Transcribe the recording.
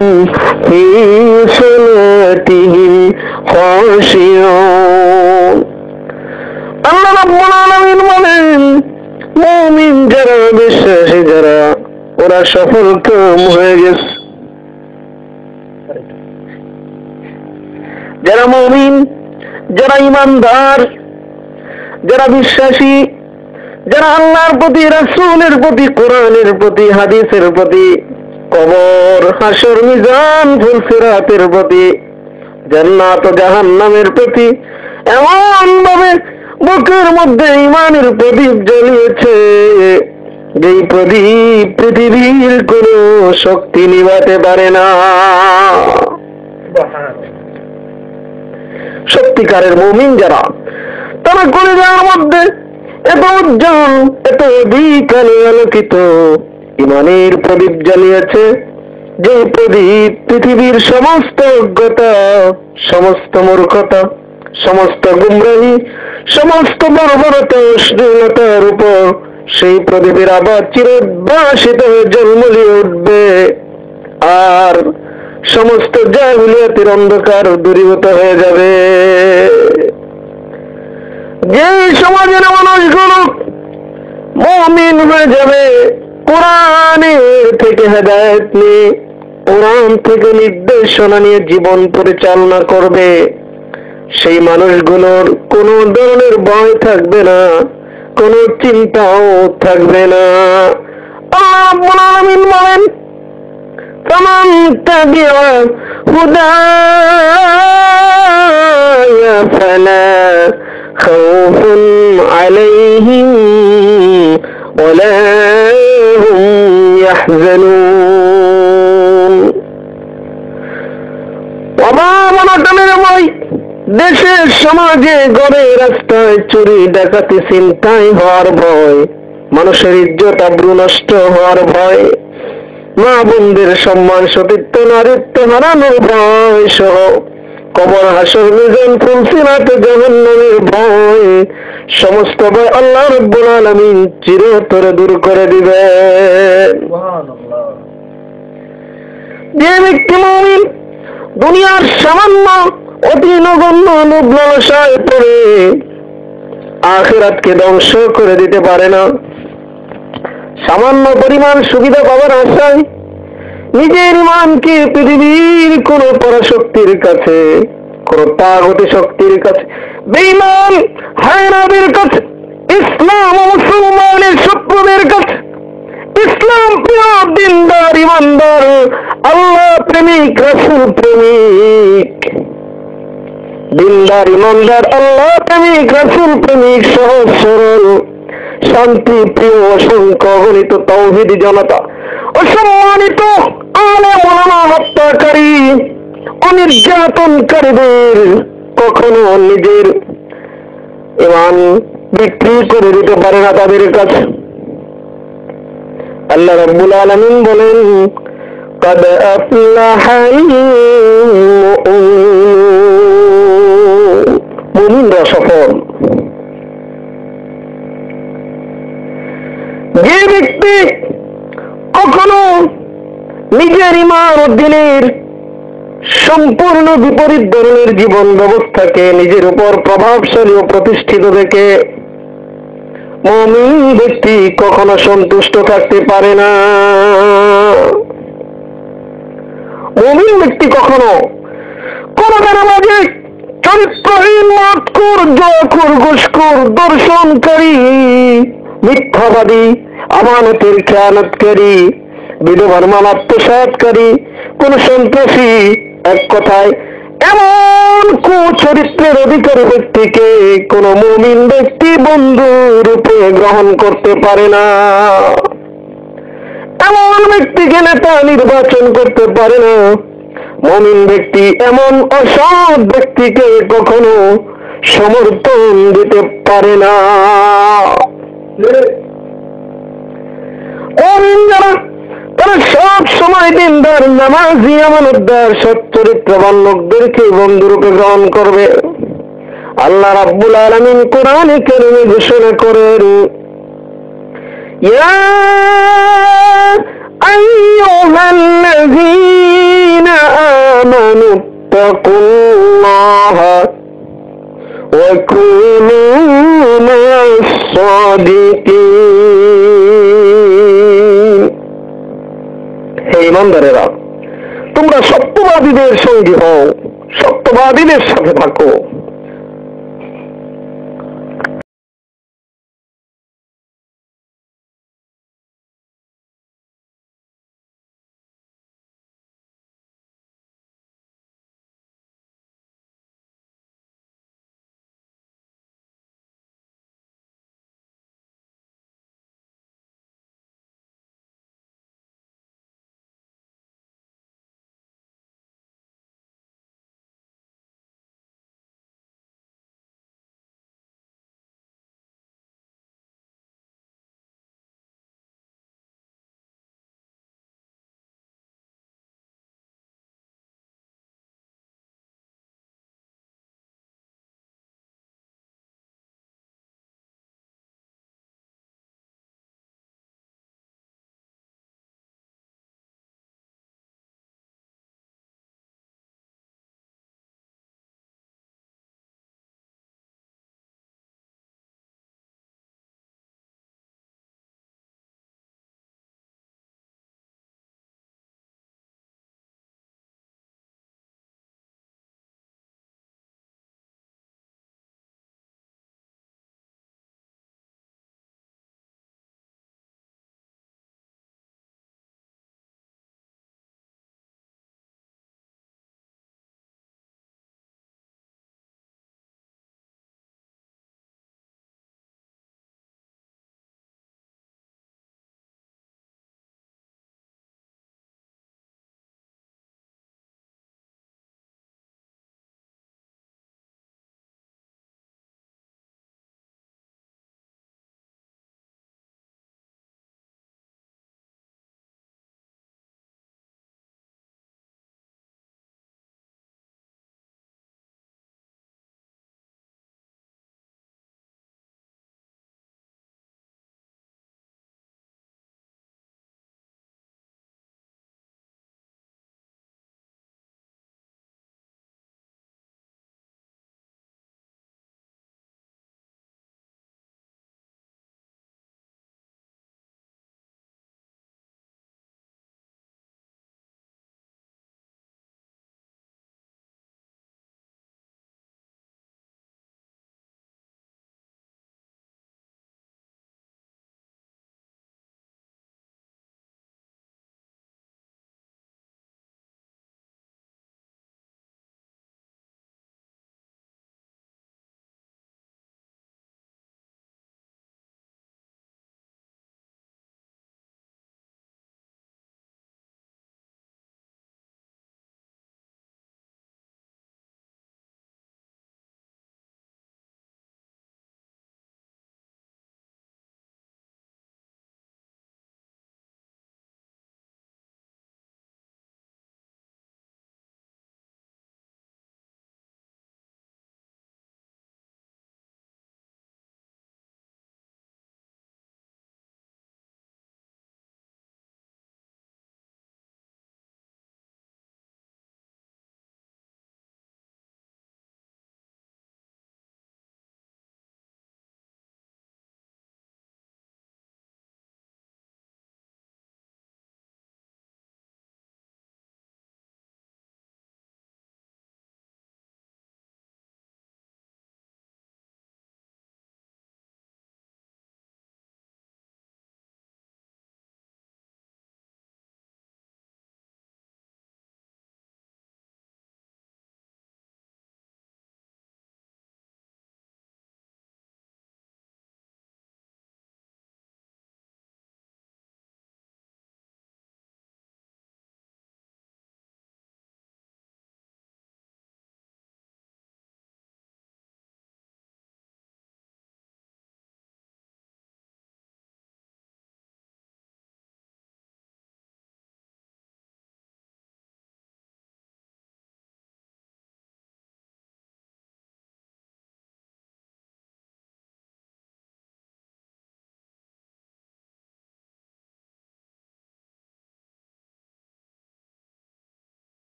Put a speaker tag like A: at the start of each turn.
A: في صلاتهم خاشعون আল্লাহ রাব্বুল আলামিন বলেন মুমিন যারা বিশ্বাসী যারা ওরা সফল কাম হয়ে গেছে। যারা মুমিন, যারা ঈমানদার, যারা বিশ্বাসী, যারা আল্লাহর প্রতি, রাসূলের প্রতি, কোরআনের প্রতি, হাদিসের প্রতি, কবর, হাসর, মিজান, ফুলসিরাতের প্রতি, জান্নাত ও জাহান্নামের প্রতি এমন ভাবে বুকের মধ্যে ঈমানের প্রদীপ জ্বলিয়েছে, যেই প্রদীপ পৃথিবীর কোন শক্তি নিভাতে পারে না। সত্যিকারের মুমিন যারা, তারা কলিজার মধ্যে এত উজ্জ্বল, এত অধিক আলোকিত ঈমানের প্রদীপ জ্বালিয়েছে, যে প্রদীপ পৃথিবীর সমস্ত অজ্ঞতা, সমস্ত মূর্খতা, সমস্ত গুমরাহি, সমস্ত বর্বরতা, অশ্লীলতার উপর সেই প্রদীপের আবার চিরোদ্ভাসিত হয়ে ঝলমলিয়ে উঠবে, আর সমস্ত জাহিলিয়াতের অন্ধকার দূরীভূত হয়ে যাবে। যে সমাজের মানুষগুলো মুমিন হয়ে যাবে, কোরআনের থেকে হেদায়েত নিয়ে, কোরআন থেকে নির্দেশনা নিয়ে জীবন পরিচালনা করবে, সেই মানুষগুলোর কোন ধরনের ভয় থাকবে না, কোন চিন্তাও থাকবে না। আল্লাহ রাব্বুল আলামিন বলেন ফামান তাবিআ হুদায়া ফালা খাউফুন আলাইহিম ওয়ালা হুম ইয়াহজানুন। অভাব-অনটনের ভয় দেশে, সমাজে, ঘরে, রাস্তায় চুরি ডাকাতি ছিনতাই হওয়ার ভয়, মানুষের ইজ্জত আবরু নষ্ট হওয়ার ভয়, মা বোনদের সম্মান, সতীত্ব, নারীত্ব হারানোর ভয় সহ কবর, হাসর, মিজান, ফুলসিরাত, জাহান্নামের ভয়, সমস্ত ভয় আল্লাহ রাব্বুল আলামিন চিরতরে দূর করে দিবেন। সুবহানাল্লাহ। যে ব্যক্তি মুমিন দুনিয়ার সামান্য অতি নগণ্য লোভ লালসায় পড়ে আখিরাতকে ধ্বংস করে দিতে পারে না, সামান্য পরিমাণ সুবিধা পাওয়ার আশায় নিজের ঈমানকে পৃথিবীর কোন পরাশক্তির কাছে, কোন তাগুতি শক্তির কাছে, বেঈমান হায়নাদের কাছে, ইসলাম ও মুসলমানের শত্রুদের কাছে, ইসলাম প্রিয়, দিনদার, ঈমানদার, আল্লাহ প্রেমিক, রাসূল প্রেমিক, দিনদার, ঈমানদার, আল্লাহ প্রেমিক, রাসূল প্রেমিক, সহজ সরল, শান্তি প্রিয়, অসংখ্য অগণিত তাওহীদি জনতা, অসম্মানিত আলেম ওলামা, হত্যাকারী, অনির্যাতনকারীদের কখনো নিজের ঈমান বিক্রি করে দিতে পারে না তাদের কাছে। আল্লাহ রাব্বুল আলামিন বলেন قد أفلح المؤمنون মুমিনরা সফল। যে ব্যক্তি কখনো নিজের ঈমান ও দ্বীনের সম্পূর্ণ বিপরীত ধরনের জীবন ব্যবস্থাকে নিজের উপর প্রভাবশালী ও প্রতিষ্ঠিত দেখে মুমিন ব্যক্তি কখনো সন্তুষ্ট থাকতে পারে না। মুমিন ব্যক্তি কখনো কোন কারণে চরিত্রহীন, মদখোর, জুয়াখোর, ঘুষখোর, দর্শনকারী, মিথ্যাবাদী, আমানতের খেয়ানতকারী, বিধবার মাল আত্মসাৎকারী, কোন সন্ত্রাসী, এক কথায় এমন কুচরিত্রের অধিকারী ব্যক্তিকে কোন মুমিন ব্যক্তি বন্ধু রূপে গ্রহণ করতে পারে না। এমন ব্যক্তিকে নেতা নির্বাচন করতে পারে না। মুমিন ব্যক্তি এমন অসৎ ব্যক্তিকে কখনো সমর্থন দিতে পারে না। মুমিন যারা, তারা সব সময় দিনদার, নামাজি, আমানতদার, সৎ চরিত্রবান লোকদেরকে বন্ধুরূপে গ্রহণ করবে। আল্লাহ রাব্বুল আলামিন কোরআনে কারীমে ঘোষণা করেন, ইয়া আইয়ুহাল্লাযীনা واتقوا وكونوا مع الصادقين হে ইমানদারেরা তোমরা সত্যবাদীদের সঙ্গী হও সত্যবাদীদের সাথে থাকো